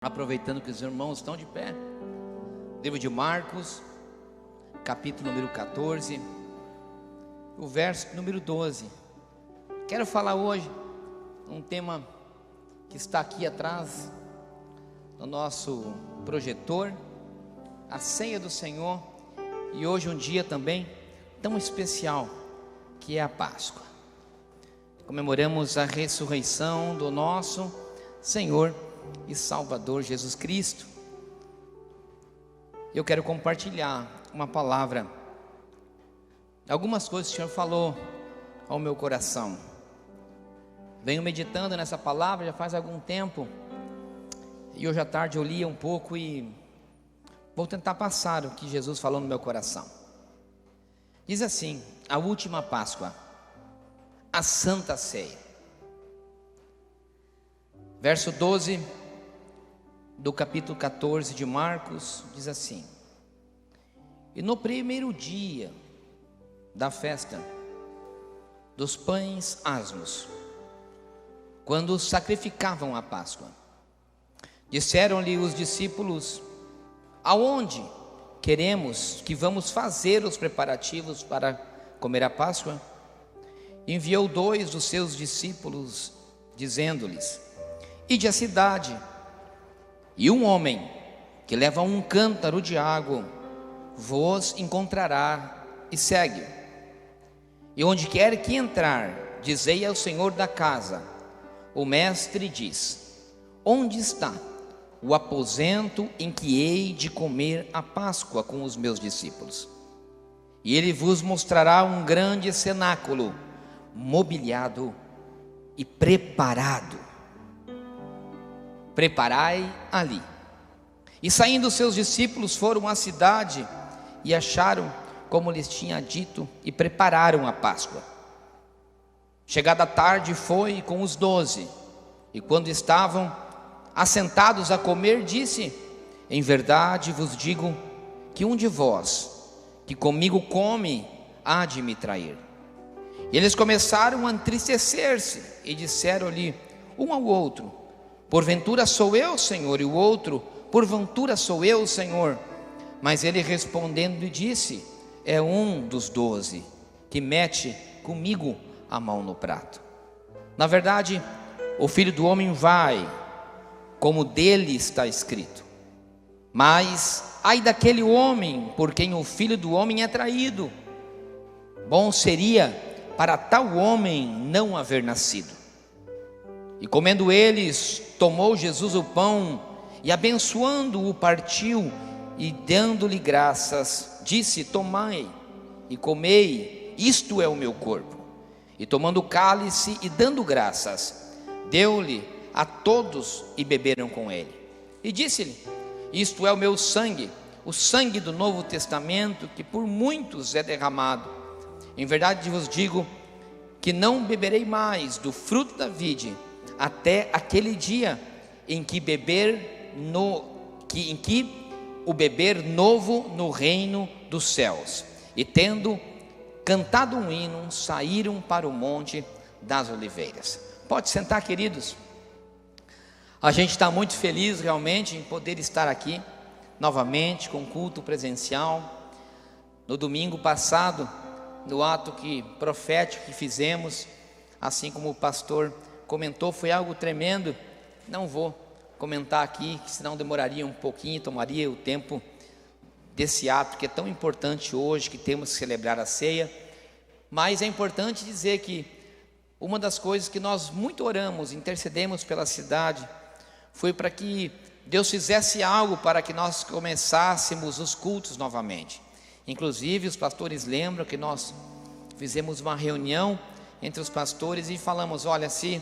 Aproveitando que os irmãos estão de pé, livro de Marcos, capítulo número 14, o verso número 12. Quero falar hoje um tema que está aqui atrás no nosso projetor, a ceia do Senhor, e hoje um dia também tão especial, que é a Páscoa. Comemoramos a ressurreição do nosso Senhor e Salvador Jesus Cristo. Eu quero compartilhar uma palavra, algumas coisas que o Senhor falou ao meu coração. Venho meditando nessa palavra já faz algum tempo, e hoje à tarde eu li um pouco e vou tentar passar o que Jesus falou no meu coração. Diz assim: a última Páscoa, a Santa Ceia. Verso 12 do capítulo 14 de Marcos diz assim: e no primeiro dia da festa dos pães asmos, quando sacrificavam a Páscoa, disseram-lhe os discípulos: aonde queremos que vamos fazer os preparativos para comer a Páscoa? Enviou 2 dos seus discípulos, dizendo-lhes: ide à cidade, e um homem que leva um cântaro de água vos encontrará, e segue-o. E onde quer que entrar, dizei ao senhor da casa: o mestre diz: onde está o aposento em que hei de comer a Páscoa com os meus discípulos? E ele vos mostrará um grande cenáculo, mobiliado e preparado. Preparai ali. E saindo seus discípulos foram à cidade e acharam como lhes tinha dito, e prepararam a Páscoa. Chegada a tarde foi com os 12, e quando estavam assentados a comer, disse: em verdade vos digo que um de vós que comigo come há de me trair. E eles começaram a entristecer-se e disseram-lhe um ao outro: porventura sou eu, Senhor? E o outro: porventura sou eu, Senhor? Mas ele respondendo disse: é um dos 12 que mete comigo a mão no prato. Na verdade, o Filho do Homem vai, como dele está escrito. Mas ai daquele homem por quem o Filho do Homem é traído. Bom seria para tal homem não haver nascido. E comendo eles, tomou Jesus o pão, e abençoando-o partiu, e dando-lhe graças, disse: tomai e comei, isto é o meu corpo. E tomando o cálice e dando graças, deu-lhe a todos, e beberam com ele. E disse-lhe: isto é o meu sangue, o sangue do Novo Testamento, que por muitos é derramado. Em verdade vos digo que não beberei mais do fruto da vide, até aquele dia em que o beber novo no reino dos céus. E tendo cantado um hino, saíram para o monte das oliveiras. Pode sentar, queridos. A gente está muito feliz realmente em poder estar aqui novamente com culto presencial. No domingo passado, no ato profético que fizemos, assim como o pastor comentou, foi algo tremendo. Não vou comentar aqui, senão demoraria um pouquinho, tomaria o tempo desse ato que é tão importante hoje, que temos que celebrar a ceia. Mas é importante dizer que uma das coisas que nós muito oramos, intercedemos pela cidade, foi para que Deus fizesse algo para que nós começássemos os cultos novamente. Inclusive os pastores lembram que nós fizemos uma reunião entre os pastores e falamos: olha, se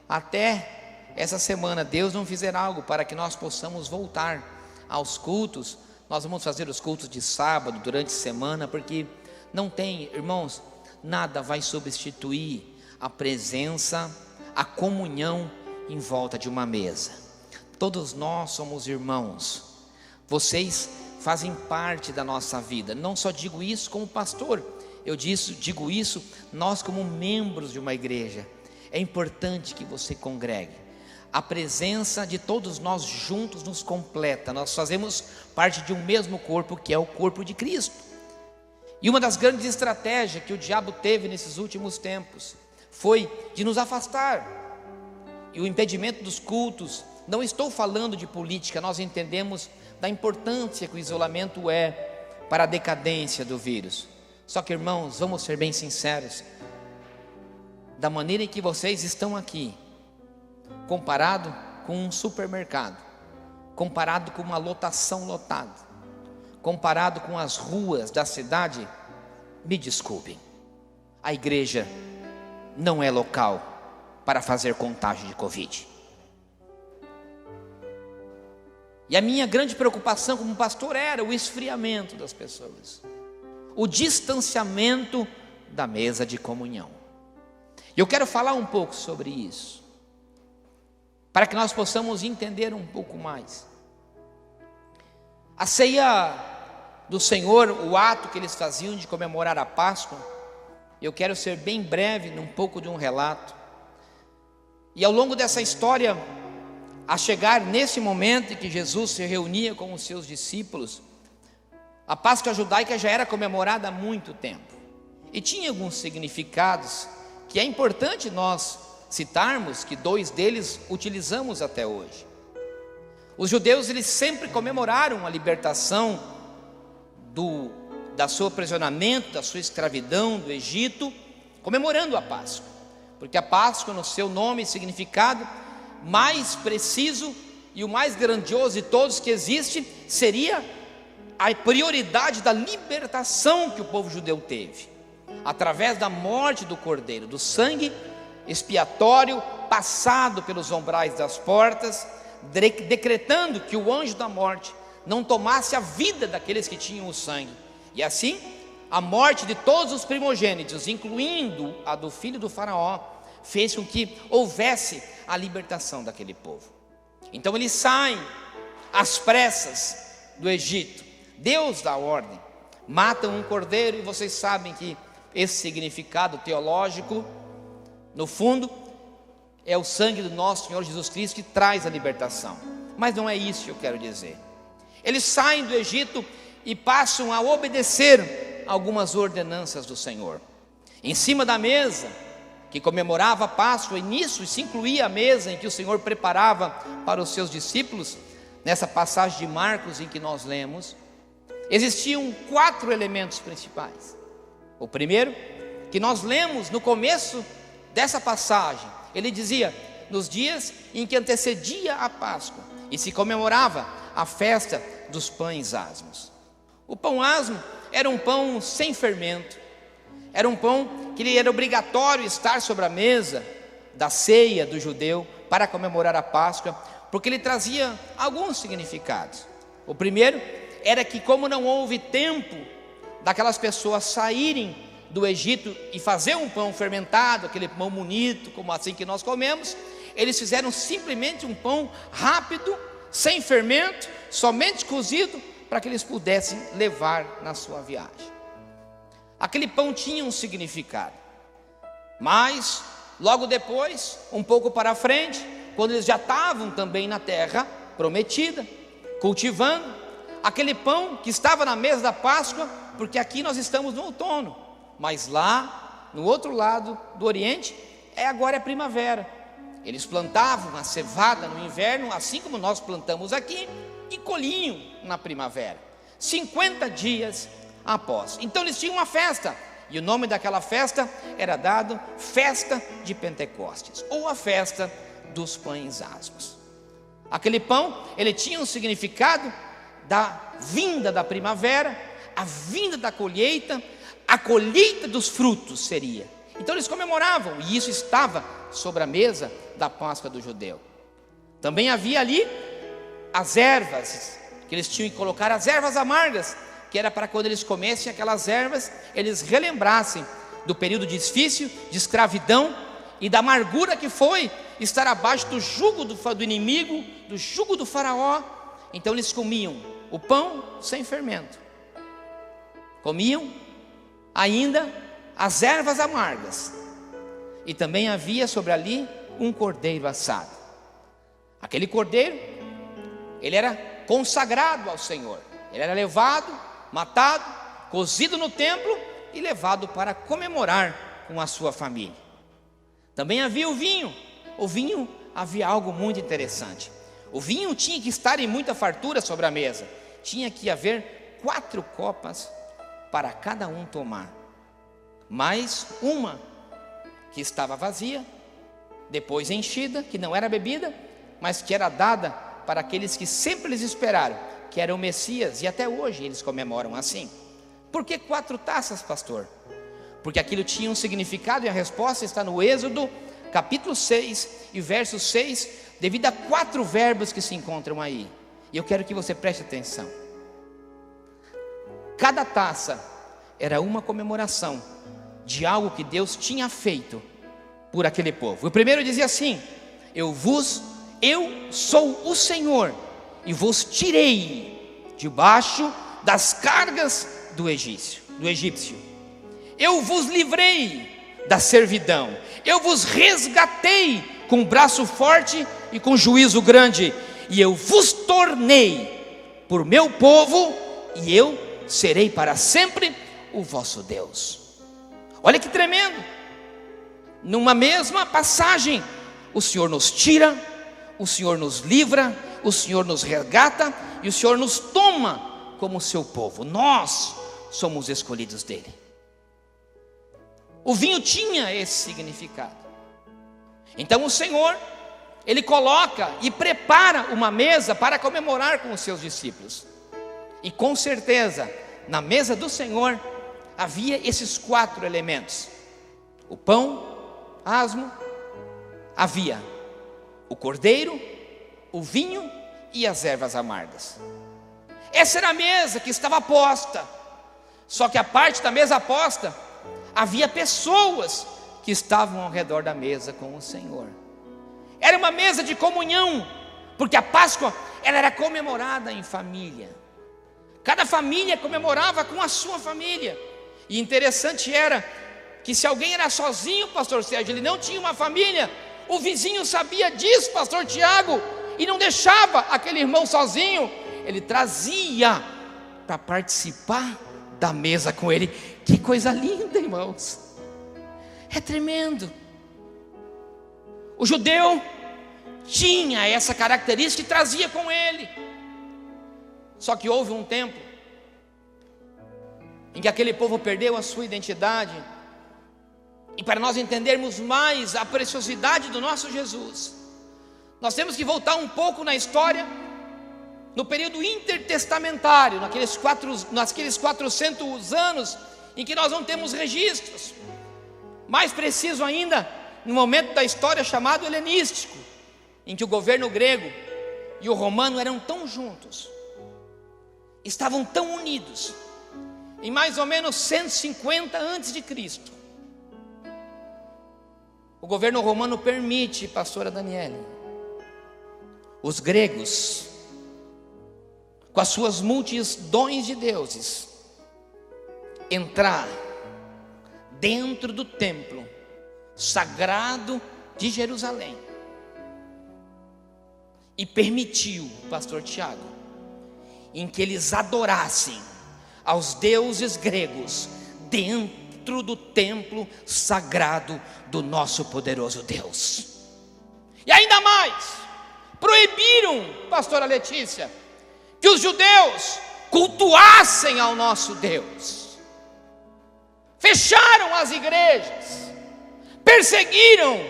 até essa semana Deus não fizer algo para que nós possamos voltar aos cultos, nós vamos fazer os cultos de sábado durante a semana, porque não tem, irmãos, nada vai substituir a presença, a comunhão em volta de uma mesa. Todos nós somos irmãos, vocês fazem parte da nossa vida. Não só digo isso como pastor, eu digo isso nós como membros de uma igreja. É importante que você congregue. a presença de todos nós juntos nos completa. Nós fazemos parte de um mesmo corpo, que é o corpo de Cristo. E uma das grandes estratégias que o diabo teve nesses últimos tempos foi de nos afastar. E o impedimento dos cultos, não estou falando de política, nós entendemos da importância que o isolamento é para a decadência do vírus. Só que, irmãos, vamos ser bem sinceros, da maneira em que vocês estão aqui, comparado com um supermercado, comparado com uma lotação lotada, comparado com as ruas da cidade, me desculpem, a igreja não é local para fazer contágio de Covid. E a minha grande preocupação como pastor era o esfriamento das pessoas, o distanciamento da mesa de comunhão. E eu quero falar um pouco sobre isso, para que nós possamos entender um pouco mais. A ceia do Senhor, o ato que eles faziam de comemorar a Páscoa, eu quero ser bem breve num pouco de um relato. E ao longo dessa história, a chegar nesse momento em que Jesus se reunia com os seus discípulos, a Páscoa judaica já era comemorada há muito tempo, e tinha alguns significados que é importante nós citarmos, que 2 deles utilizamos até hoje. Os judeus, eles sempre comemoraram a libertação do seu aprisionamento, da sua escravidão do Egito, comemorando a Páscoa, porque a Páscoa, no seu nome e significado mais preciso e o mais grandioso de todos que existe, seria a prioridade da libertação que o povo judeu teve, através da morte do Cordeiro, do sangue expiatório passado pelos umbrais das portas, decretando que o anjo da morte não tomasse a vida daqueles que tinham o sangue. E assim, a morte de todos os primogênitos, incluindo a do filho do faraó, fez com que houvesse a libertação daquele povo. Então eles saem às pressas do Egito. Deus dá ordem, matam um cordeiro, e vocês sabem que esse significado teológico, no fundo, é o sangue do nosso Senhor Jesus Cristo que traz a libertação. Mas não é isso que eu quero dizer. Eles saem do Egito e passam a obedecer algumas ordenanças do Senhor. Em cima da mesa que comemorava a Páscoa, e nisso se incluía a mesa em que o Senhor preparava para os seus discípulos, nessa passagem de Marcos em que nós lemos, existiam 4 elementos principais. O primeiro, que nós lemos no começo dessa passagem, ele dizia: nos dias em que antecedia a Páscoa e se comemorava a festa dos pães asmos. O pão asmo era um pão sem fermento, era um pão que era obrigatório estar sobre a mesa da ceia do judeu para comemorar a Páscoa, porque ele trazia alguns significados. O primeiro era que, como não houve tempo daquelas pessoas saírem do Egito e fazer um pão fermentado, aquele pão bonito, como assim que nós comemos, eles fizeram simplesmente um pão rápido, sem fermento, somente cozido, para que eles pudessem levar na sua viagem. Aquele pão tinha um significado, mas logo depois, um pouco para frente, quando eles já estavam também na terra prometida, cultivando aquele pão que estava na mesa da Páscoa, porque aqui nós estamos no outono, mas lá no outro lado do Oriente agora é primavera. Eles plantavam a cevada no inverno, assim como nós plantamos aqui, e colhiam na primavera, 50 dias após. Então eles tinham uma festa, e o nome daquela festa era dado Festa de Pentecostes, ou a Festa dos Pães Asmos. Aquele pão, ele tinha um significado da vinda da primavera, a vinda da colheita, a colheita dos frutos seria. Então eles comemoravam, e isso estava sobre a mesa da Páscoa do judeu. Também havia ali as ervas, que eles tinham que colocar, as ervas amargas, que era para quando eles comessem aquelas ervas, eles relembrassem do período difícil, de escravidão, e da amargura que foi estar abaixo do jugo do inimigo, do jugo do faraó. Então eles comiam o pão sem fermento, comiam ainda as ervas amargas, e também havia sobre ali um cordeiro assado. Aquele cordeiro, ele era consagrado ao Senhor. Ele era levado, matado, cozido no templo e levado para comemorar com a sua família. Também havia o vinho. O vinho havia algo muito interessante. O vinho tinha que estar em muita fartura sobre a mesa. Tinha que haver 4 copas para cada um tomar, mais uma que estava vazia, depois enchida, que não era bebida, mas que era dada para aqueles que sempre eles esperaram, que era o Messias, e até hoje eles comemoram assim. Por que 4 taças, pastor? Porque aquilo tinha um significado, e a resposta está no Êxodo, capítulo 6 e verso 6, devido a 4 verbos que se encontram aí. E eu quero que você preste atenção. Cada taça era uma comemoração de algo que Deus tinha feito por aquele povo. O primeiro dizia assim: eu sou o Senhor, e vos tirei debaixo das cargas do egípcio. Eu vos livrei da servidão. Eu vos resgatei com braço forte e com juízo grande. E eu vos tornei por meu povo, e eu serei para sempre o vosso Deus. Olha que tremendo. Numa mesma passagem, o Senhor nos tira, o Senhor nos livra, o Senhor nos resgata, e o Senhor nos toma como seu povo. Nós somos escolhidos dele. O vinho tinha esse significado. Então o Senhor, ele coloca e prepara uma mesa para comemorar com os seus discípulos. E com certeza, na mesa do Senhor havia esses 4 elementos: o pão asmo, havia o cordeiro, o vinho e as ervas amargas. Essa era a mesa que estava posta. Só que a parte da mesa posta, havia pessoas que estavam ao redor da mesa com o Senhor. Era uma mesa de comunhão, porque a Páscoa ela era comemorada em família. Cada família comemorava com a sua família. E interessante era que se alguém era sozinho, pastor Sérgio, ele não tinha uma família, o vizinho sabia disso, pastor Tiago, e não deixava aquele irmão sozinho, ele trazia para participar da mesa com ele. Que coisa linda, irmãos. É tremendo. O judeu tinha essa característica e trazia com ele. Só que houve um tempo em que aquele povo perdeu a sua identidade. E para nós entendermos mais a preciosidade do nosso Jesus, nós temos que voltar um pouco na história, no período intertestamentário, naqueles 400 anos em que nós não temos registros. Mais preciso ainda, no momento da história chamado helenístico, em que o governo grego e o romano eram tão juntos, estavam tão unidos. Em mais ou menos 150 a.C., o governo romano permite, pastora Daniele, os gregos, com as suas multidões de deuses, entrar dentro do templo sagrado de Jerusalém, e permitiu, pastor Tiago, em que eles adorassem aos deuses gregos dentro do templo sagrado do nosso poderoso Deus. E ainda mais, proibiram, pastora Letícia, que os judeus cultuassem ao nosso Deus. Fecharam as igrejas, perseguiram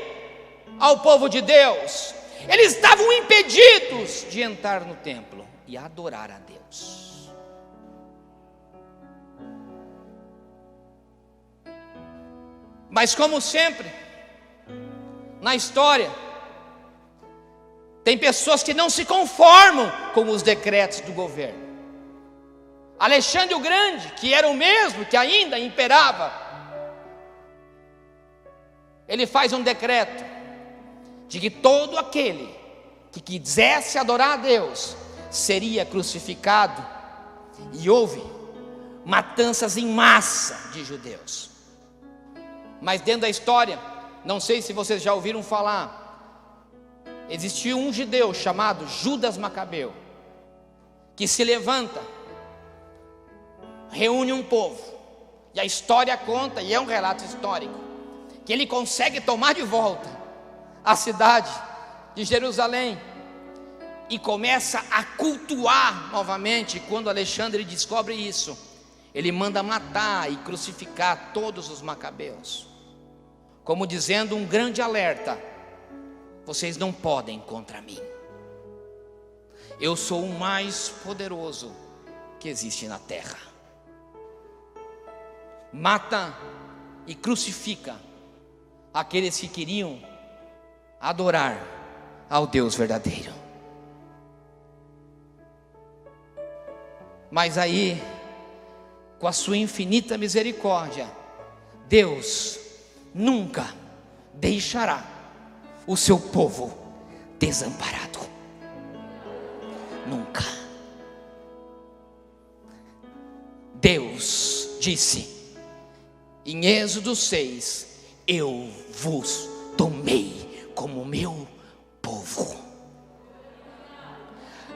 ao povo de Deus. Eles estavam impedidos de entrar no templo e adorar a Deus. Mas como sempre, na história, tem pessoas que não se conformam com os decretos do governo. Alexandre o Grande, que era o mesmo que ainda imperava, ele faz um decreto de que todo aquele que quisesse adorar a Deus seria crucificado, e houve matanças em massa de judeus. Mas dentro da história, não sei se vocês já ouviram falar, Existia um judeu chamado Judas Macabeu, que se levanta, reúne um povo, e a história conta, e é um relato histórico, que ele consegue tomar de volta a cidade de Jerusalém, e começa a cultuar novamente. Quando Alexandre descobre isso, ele manda matar e crucificar todos os macabeus, como dizendo um grande alerta: vocês não podem contra mim, eu sou o mais poderoso que existe na terra. Mata e crucifica aqueles que queriam adorar ao Deus verdadeiro. Mas aí, com a sua infinita misericórdia, Deus nunca deixará o seu povo desamparado. Nunca. Deus disse em Êxodo 6: eu vos tomei como meu povo.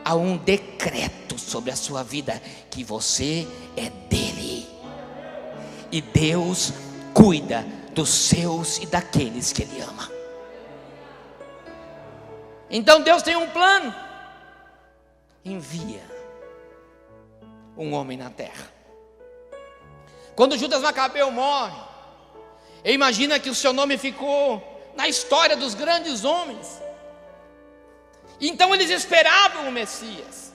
Há um decreto sobre a sua vida que você é dele, e Deus cuida dos seus e daqueles que ele ama. Então Deus tem um plano: envia um homem na terra. Quando Judas Macabeu morre, imagina que o seu nome ficou na história dos grandes homens. Então eles esperavam o Messias.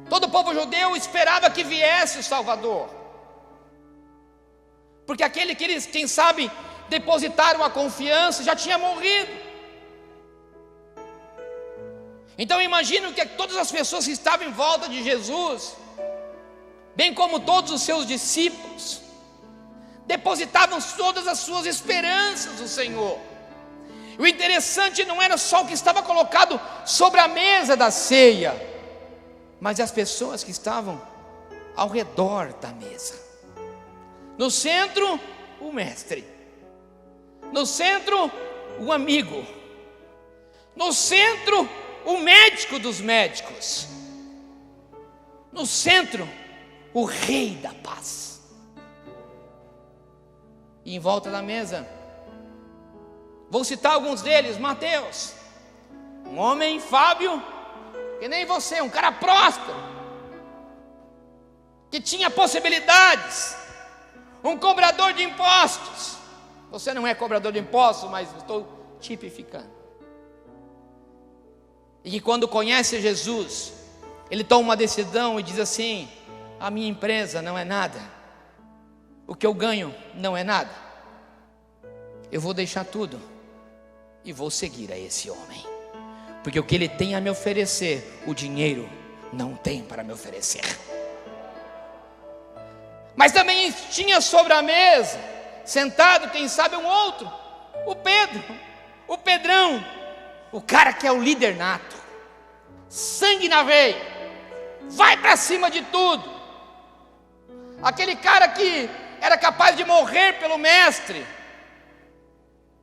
Todo o povo judeu esperava que viesse o Salvador, porque aquele que eles, quem sabe, depositaram a confiança já tinha morrido. Então eu imagino que todas as pessoas que estavam em volta de Jesus, bem como todos os seus discípulos, depositavam todas as suas esperanças no Senhor. O interessante não era só o que estava colocado sobre a mesa da ceia, mas as pessoas que estavam ao redor da mesa. No centro, o mestre. No centro, o amigo. No centro, o médico dos médicos. No centro, o rei da paz. E em volta da mesa, vou citar alguns deles: Mateus, um homem Fábio, que nem você, um cara próspero, que tinha possibilidades, um cobrador de impostos. Você não é cobrador de impostos, mas estou tipificando. E que quando conhece Jesus, ele toma uma decisão e diz assim: a minha empresa não é nada, o que eu ganho não é nada, eu vou deixar tudo e vou seguir a esse homem, porque o que ele tem a me oferecer, o dinheiro não tem para me oferecer. Mas também tinha sobre a mesa, sentado, quem sabe um outro, o Pedro, o Pedrão, o cara que é o líder nato, sangue na veia, vai para cima de tudo, aquele cara que era capaz de morrer pelo mestre,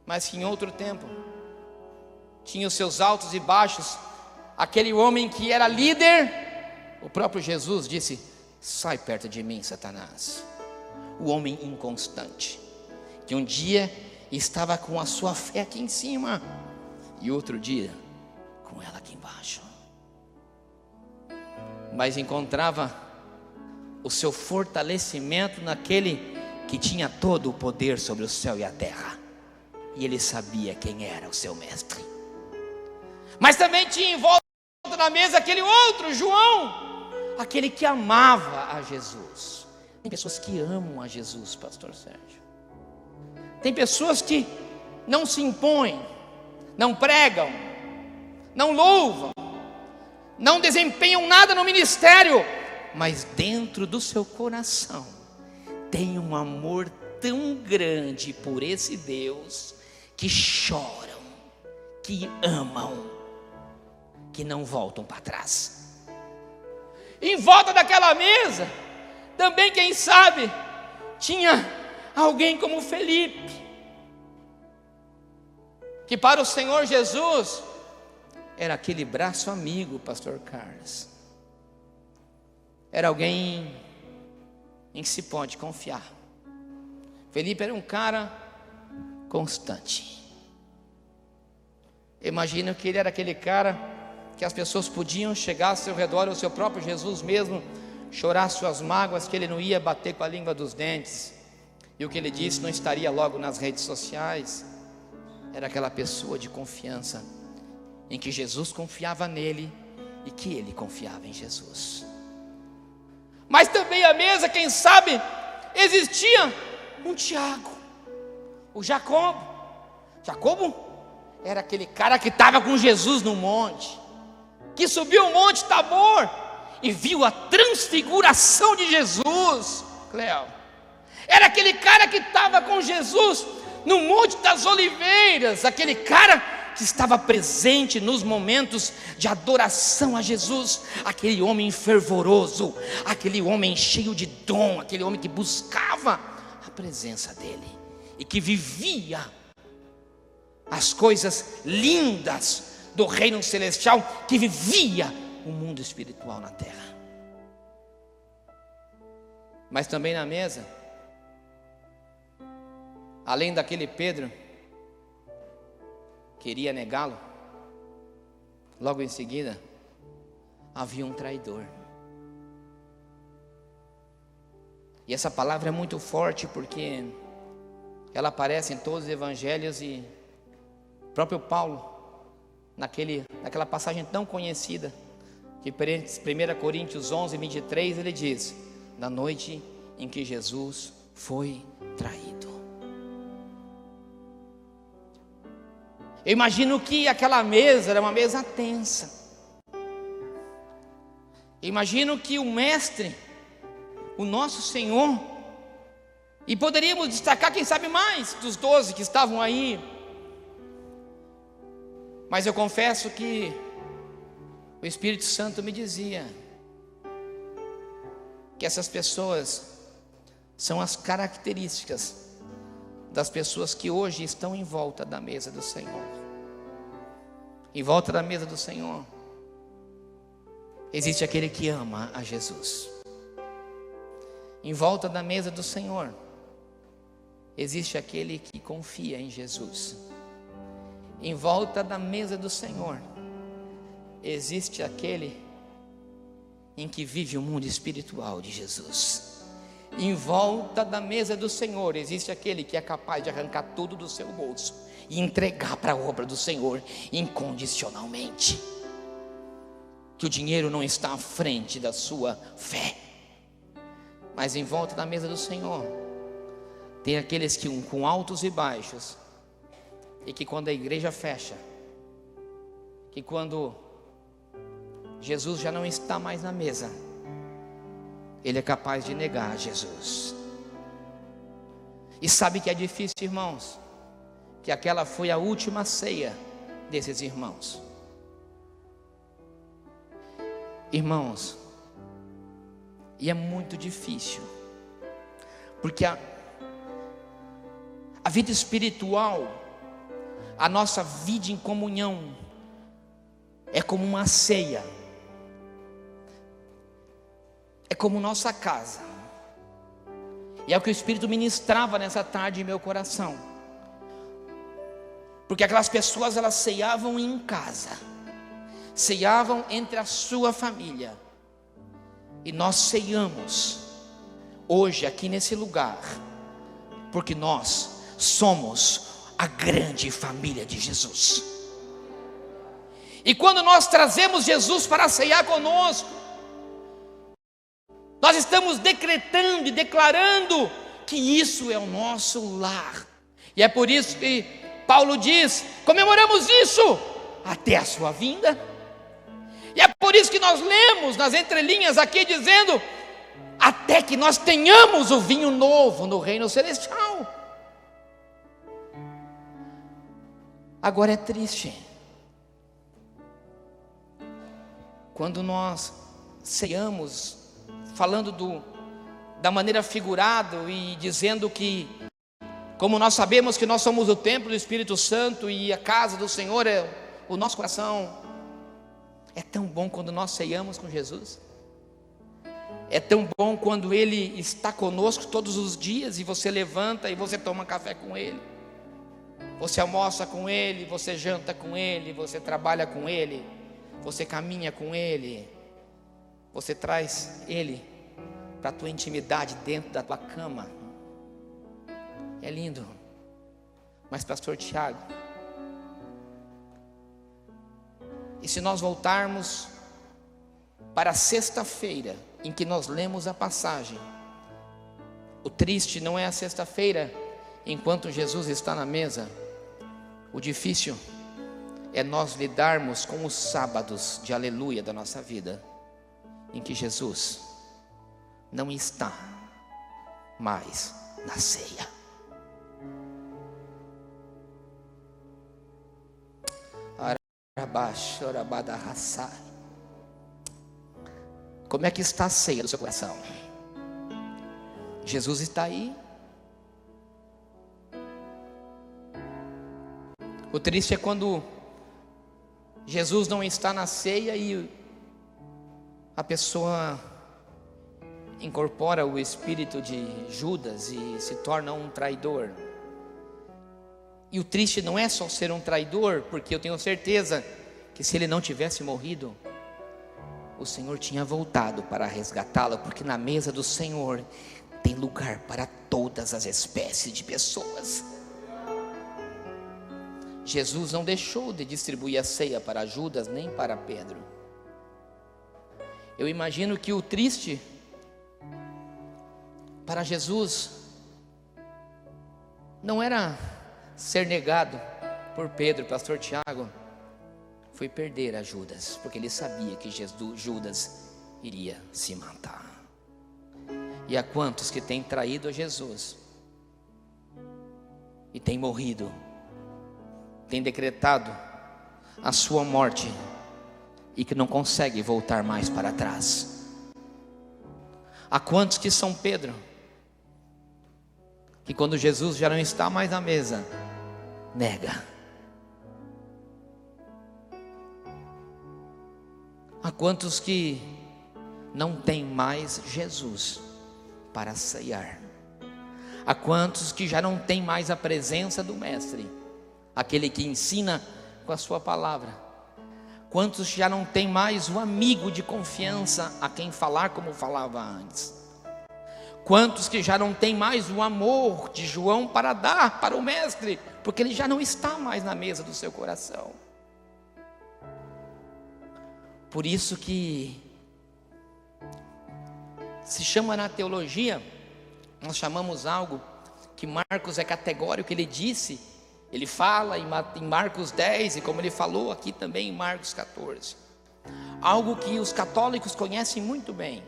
mas que em outro tempo tinha os seus altos e baixos. Aquele homem que era líder, o próprio Jesus disse: sai perto de mim, Satanás. O homem inconstante, que um dia estava com a sua fé aqui em cima, e outro dia com ela aqui embaixo, mas encontrava o seu fortalecimento naquele que tinha todo o poder sobre o céu e a terra, e ele sabia quem era o seu mestre. Mas também tinha em volta da mesa aquele outro, João, aquele que amava a Jesus. Tem pessoas que amam a Jesus, pastor Sérgio. Tem pessoas que não se impõem, não pregam, não louvam, não desempenham nada no ministério, mas dentro do seu coração tem um amor tão grande por esse Deus, que choram, que amam, que não voltam para trás. Em volta daquela mesa também, quem sabe, tinha alguém como Felipe, que para o Senhor Jesus era aquele braço amigo, pastor Carlos. Era alguém em que se pode confiar. Felipe era um cara constante. Imagino que ele era aquele cara que as pessoas podiam chegar ao seu redor, o seu próprio Jesus mesmo, chorar suas mágoas, que ele não ia bater com a língua dos dentes, e o que ele disse não estaria logo nas redes sociais. Era aquela pessoa de confiança, em que Jesus confiava nele, e que ele confiava em Jesus. Mas também à mesa, quem sabe, existia um Tiago, o Jacobo. Jacobo era aquele cara que estava com Jesus no monte, que subiu o monte Tabor e viu a transfiguração de Jesus. Cleo, era aquele cara que estava com Jesus no Monte das Oliveiras, aquele cara que estava presente nos momentos de adoração a Jesus, aquele homem fervoroso, aquele homem cheio de dom, aquele homem que buscava a presença dele e que vivia as coisas lindas do reino celestial, que vivia o mundo espiritual na terra. Mas também na mesa, além daquele Pedro que iria negá-lo, logo em seguida havia um traidor. E essa palavra é muito forte, porque ela aparece em todos os evangelhos, e o próprio Paulo, naquela passagem tão conhecida, que 1 Coríntios 11, 23, ele diz: na noite em que Jesus foi traído. Eu imagino que aquela mesa era uma mesa tensa. Eu imagino que o mestre, o nosso Senhor, e poderíamos destacar, quem sabe, mais dos 12 que estavam aí, mas eu confesso que o Espírito Santo me dizia que essas pessoas são as características das pessoas que hoje estão em volta da mesa do Senhor. Em volta da mesa do Senhor existe aquele que ama a Jesus. Em volta da mesa do Senhor existe aquele que confia em Jesus. Em volta da mesa do Senhor existe aquele em que vive o mundo espiritual de Jesus. Em volta da mesa do Senhor existe aquele que é capaz de arrancar tudo do seu bolso e entregar para a obra do Senhor incondicionalmente. Que o dinheiro não está à frente da sua fé. Mas em volta da mesa do Senhor tem aqueles que com altos e baixos, e que quando a igreja fecha, que quando Jesus já não está mais na mesa, ele é capaz de negar Jesus. E sabe que é difícil, irmãos, que aquela foi a última ceia desses irmãos. Irmãos, e é muito difícil, porque a vida espiritual, a nossa vida em comunhão, é como uma ceia, é como nossa casa. E é o que o Espírito ministrava nessa tarde em meu coração, porque aquelas pessoas, elas ceiavam em casa, ceiavam entre a sua família, e nós ceiamos hoje aqui nesse lugar, porque nós somos a grande família de Jesus. E quando nós trazemos Jesus para ceiar conosco, nós estamos decretando e declarando que isso é o nosso lar. E é por isso que Paulo diz: comemoramos isso até a sua vinda. E é por isso que nós lemos nas entrelinhas aqui dizendo: até que nós tenhamos o vinho novo no reino celestial. Agora é triste quando nós ceiamos falando da maneira figurada e dizendo que Como nós sabemos que nós somos o templo do Espírito Santo e a casa do Senhor é o nosso coração, é tão bom quando nós ceiamos com Jesus. É tão bom quando Ele está conosco todos os dias e você levanta e você toma café com Ele, você almoça com Ele, você janta com Ele, você trabalha com Ele, você caminha com Ele, você traz Ele para a tua intimidade dentro da tua cama. É lindo. Mas pastor Tiago, e se nós voltarmos para a sexta-feira em que nós lemos a passagem, o triste não é a sexta-feira enquanto Jesus está na mesa, o difícil é nós lidarmos com os sábados de aleluia da nossa vida, em que Jesus não está mais na ceia. Como é que está a ceia do seu coração? Jesus está aí. O triste é quando Jesus não está na ceia e a pessoa incorpora o espírito de Judas e se torna um traidor. E o triste não é só ser um traidor, porque eu tenho certeza que se ele não tivesse morrido, o Senhor tinha voltado para resgatá-lo, porque na mesa do Senhor tem lugar para todas as espécies de pessoas. Jesus não deixou de distribuir a ceia para Judas nem para Pedro. Eu imagino que o triste para Jesus não era ser negado por Pedro, pastor Tiago, foi perder a Judas, porque ele sabia que Judas iria se matar. E há quantos que têm traído a Jesus e têm morrido, têm decretado a sua morte e que não consegue voltar mais para trás. Há quantos que são Pedro, que quando Jesus já não está mais na mesa, nega. Há quantos que não tem mais Jesus para ceiar? Há quantos que já não tem mais a presença do Mestre, aquele que ensina com a sua palavra? Quantos já não tem mais o amigo de confiança a quem falar como falava antes? Quantos que já não tem mais o amor de João para dar para o Mestre, porque ele já não está mais na mesa do seu coração? Por isso que se chama na teologia, nós chamamos algo que Marcos é categórico, ele disse, ele fala em Marcos 10 e como ele falou aqui também em Marcos 14, algo que os católicos conhecem muito bem,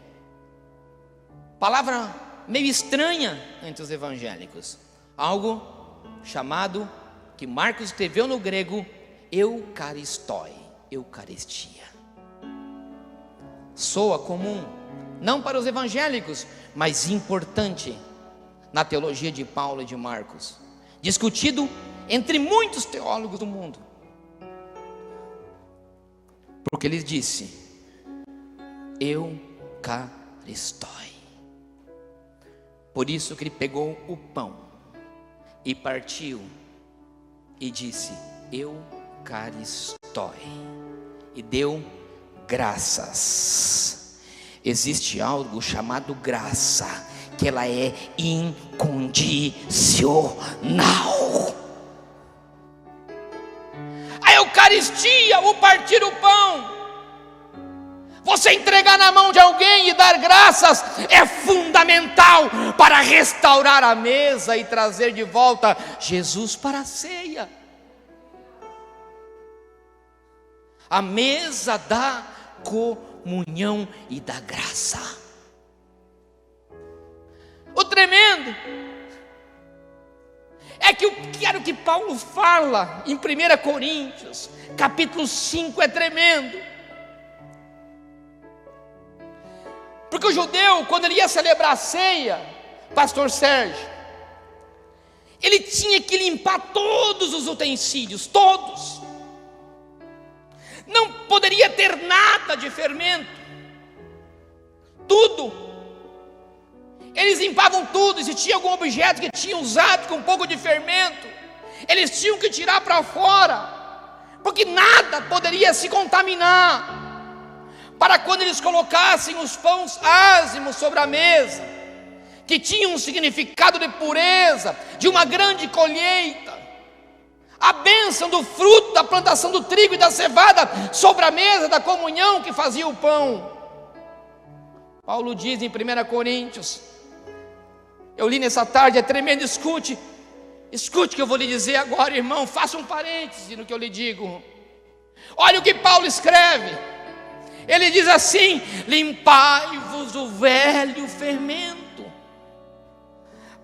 palavra meio estranha entre os evangélicos, algo chamado, que Marcos escreveu no grego, eucaristoi, eucaristia. Soa comum, não para os evangélicos, mas importante na teologia de Paulo e de Marcos, discutido entre muitos teólogos do mundo, porque ele disse eucaristoi. Por isso que ele pegou o pão e partiu e disse eucaristoi e deu graças. Existe algo chamado graça, que ela é incondicional. A Eucaristia, o partir o pão, você entregar na mão de alguém e dar graças, é fundamental para restaurar a mesa e trazer de volta Jesus para a ceia. A mesa da comunhão e da graça. O tremendo é que o que Paulo fala em 1 Coríntios capítulo 5 é tremendo. Porque o judeu, quando ele ia celebrar a ceia, pastor Sérgio, Ele tinha que limpar todos os utensílios, todos. Não poderia ter nada de fermento. Tudo. Eles limpavam tudo. E se tinha algum objeto que tinha usado com um pouco de fermento, eles tinham que tirar para fora, porque nada poderia se contaminar, para quando eles colocassem os pães ázimos sobre a mesa, que tinham um significado de pureza, de uma grande colheita, a bênção do fruto da plantação do trigo e da cevada sobre a mesa da comunhão que fazia o pão. Paulo diz em 1 Coríntios, eu li nessa tarde, é tremendo, escute o que eu vou lhe dizer agora, irmão, faça um parêntese no que eu lhe digo. Olha o que Paulo escreve, ele diz assim: limpai-vos o velho fermento,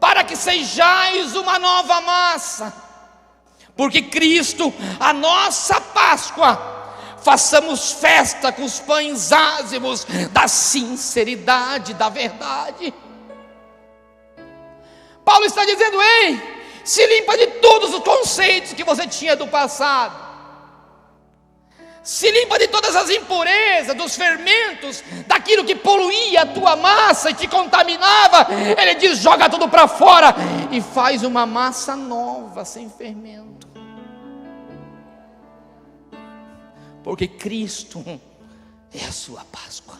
para que sejais uma nova massa, porque Cristo, a nossa Páscoa, façamos festa com os pães ázimos da sinceridade, da verdade. Paulo está dizendo: ei, se limpa de todos os conceitos que você tinha do passado, se limpa de todas as impurezas, dos fermentos, daquilo que poluía a tua massa e te contaminava. Ele diz: joga tudo para fora e faz uma massa nova, sem fermento, porque Cristo é a sua Páscoa.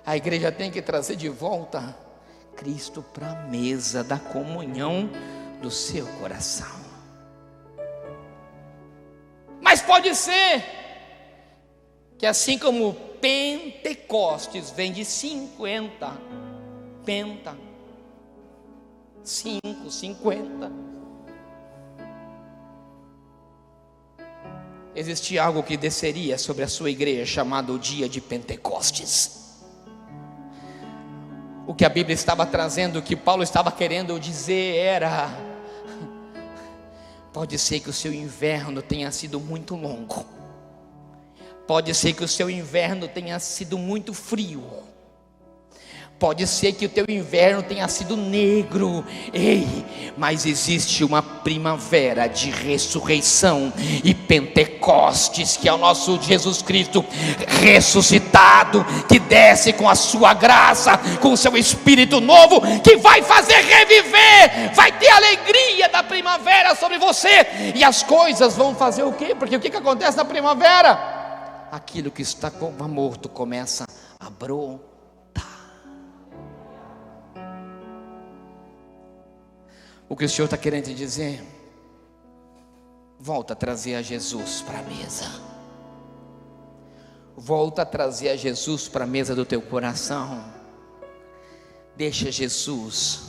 A igreja tem que trazer de volta Cristo para a mesa da comunhão do seu coração. Mas pode ser que assim como Pentecostes vem de 50, 50, existia algo que desceria sobre a sua igreja, chamado o dia de Pentecostes. O que a Bíblia estava trazendo, o que Paulo estava querendo dizer era: pode ser que o seu inverno tenha sido muito longo, pode ser que o seu inverno tenha sido muito frio, pode ser que o teu inverno tenha sido negro, ei, mas existe uma primavera de ressurreição e Pentecostes, que é o nosso Jesus Cristo ressuscitado, que desce com a sua graça, com o seu Espírito novo, que vai fazer reviver, vai ter alegria da primavera sobre você, e as coisas vão fazer o quê? Porque o que acontece na primavera? Aquilo que está morto começa a brotar. O que o Senhor está querendo te dizer? Volta a trazer a Jesus para a mesa. Volta a trazer a Jesus para a mesa do teu coração. Deixa Jesus.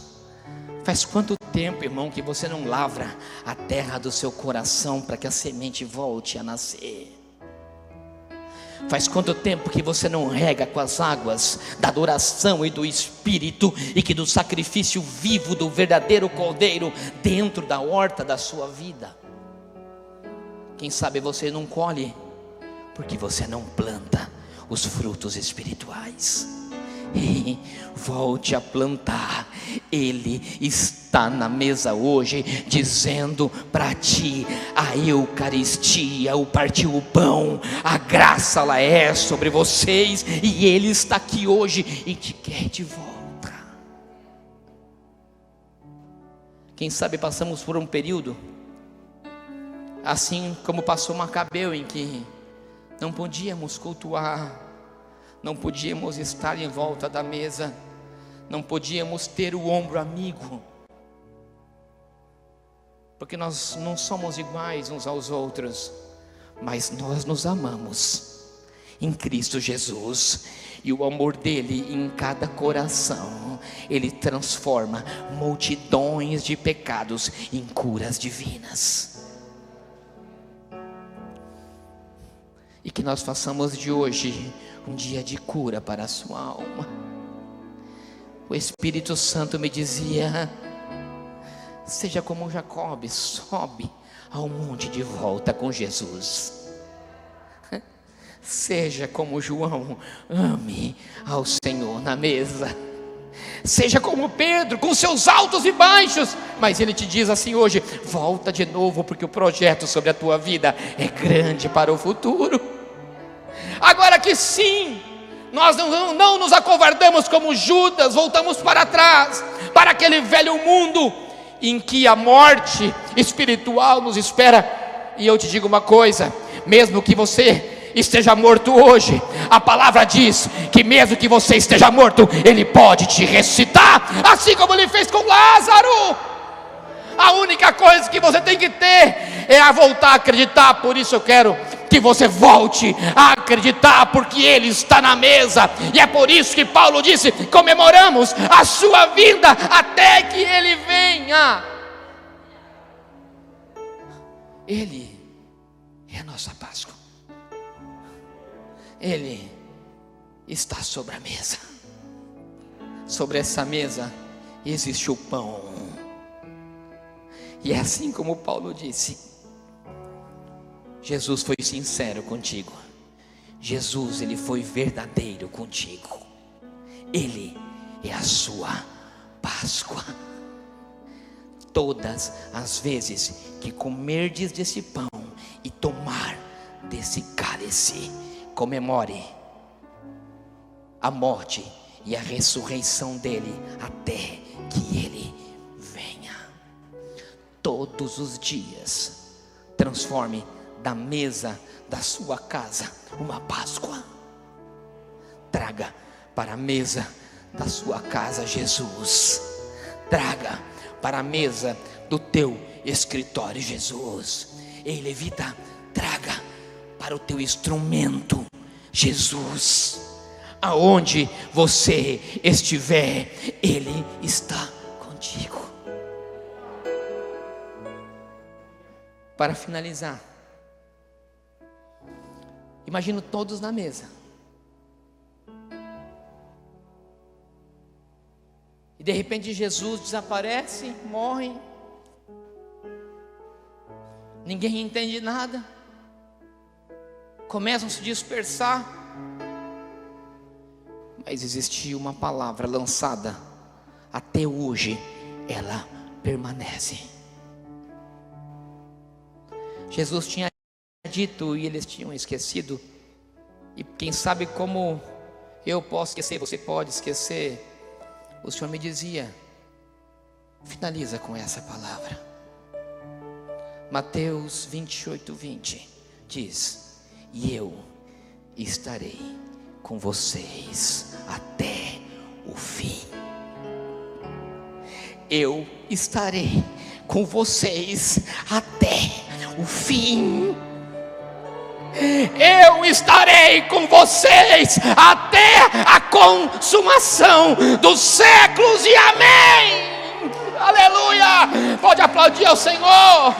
Faz quanto tempo, irmão, que você não lavra a terra do seu coração para que a semente volte a nascer? Faz quanto tempo que você não rega com as águas da adoração e do Espírito, e que do sacrifício vivo do verdadeiro Cordeiro dentro da horta da sua vida? Quem sabe você não colhe porque você não planta os frutos espirituais. E volte a plantar. Ele está na mesa hoje, dizendo para ti: a Eucaristia, o partir o pão, a graça ela é sobre vocês, e Ele está aqui hoje e te quer de volta. Quem sabe passamos por um período, assim como passou Macabeu, em que não podíamos cultuar, não podíamos estar em volta da mesa, não podíamos ter o ombro amigo, porque nós não somos iguais uns aos outros, mas nós nos amamos em Cristo Jesus, e o amor dele em cada coração, ele transforma multidões de pecados em curas divinas. E que nós façamos de hoje um dia de cura para a sua alma. O Espírito Santo me dizia: seja como Jacob, sobe ao monte de volta com Jesus. Seja como João, ame ao Senhor na mesa. Seja como Pedro, com seus altos e baixos, mas ele te diz assim hoje: volta de novo, porque o projeto sobre a tua vida é grande para o futuro. Agora que sim, nós não nos acovardamos como Judas, voltamos para trás, para aquele velho mundo em que a morte espiritual nos espera. E eu te digo uma coisa: mesmo que você esteja morto hoje, a palavra diz que mesmo que você esteja morto, Ele pode te ressuscitar, assim como Ele fez com Lázaro. A única coisa que você tem que ter é a voltar a acreditar. Por isso eu quero que você volte a acreditar, porque Ele está na mesa. E é por isso que Paulo disse: comemoramos a sua vinda até que Ele venha. Ele é a nossa Páscoa. Ele está sobre a mesa. Sobre essa mesa existe o pão. E é assim como Paulo disse: Jesus foi sincero contigo. Jesus, Ele foi verdadeiro contigo. Ele é a sua Páscoa. Todas as vezes que comerdes desse pão e tomar desse cálice, comemore a morte e a ressurreição dele até que ele venha. Todos os dias transforme da mesa da sua casa uma Páscoa. Traga para a mesa da sua casa Jesus. Traga para a mesa do teu escritório Jesus. Ei, levita, traga para o teu instrumento Jesus. Aonde você estiver, Ele está contigo. Para finalizar, imagino todos na mesa, e de repente Jesus desaparece, morre, ninguém entende nada, começam a se dispersar, mas existia uma palavra lançada, até hoje ela permanece. Jesus tinha dito e eles tinham esquecido, e quem sabe como eu posso esquecer, você pode esquecer. O Senhor me dizia: finaliza com essa palavra. Mateus 28:20 diz: e eu estarei com vocês até o fim. Eu estarei com vocês até o fim. Eu estarei com vocês até a consumação dos séculos, e amém. Aleluia. Pode aplaudir ao Senhor.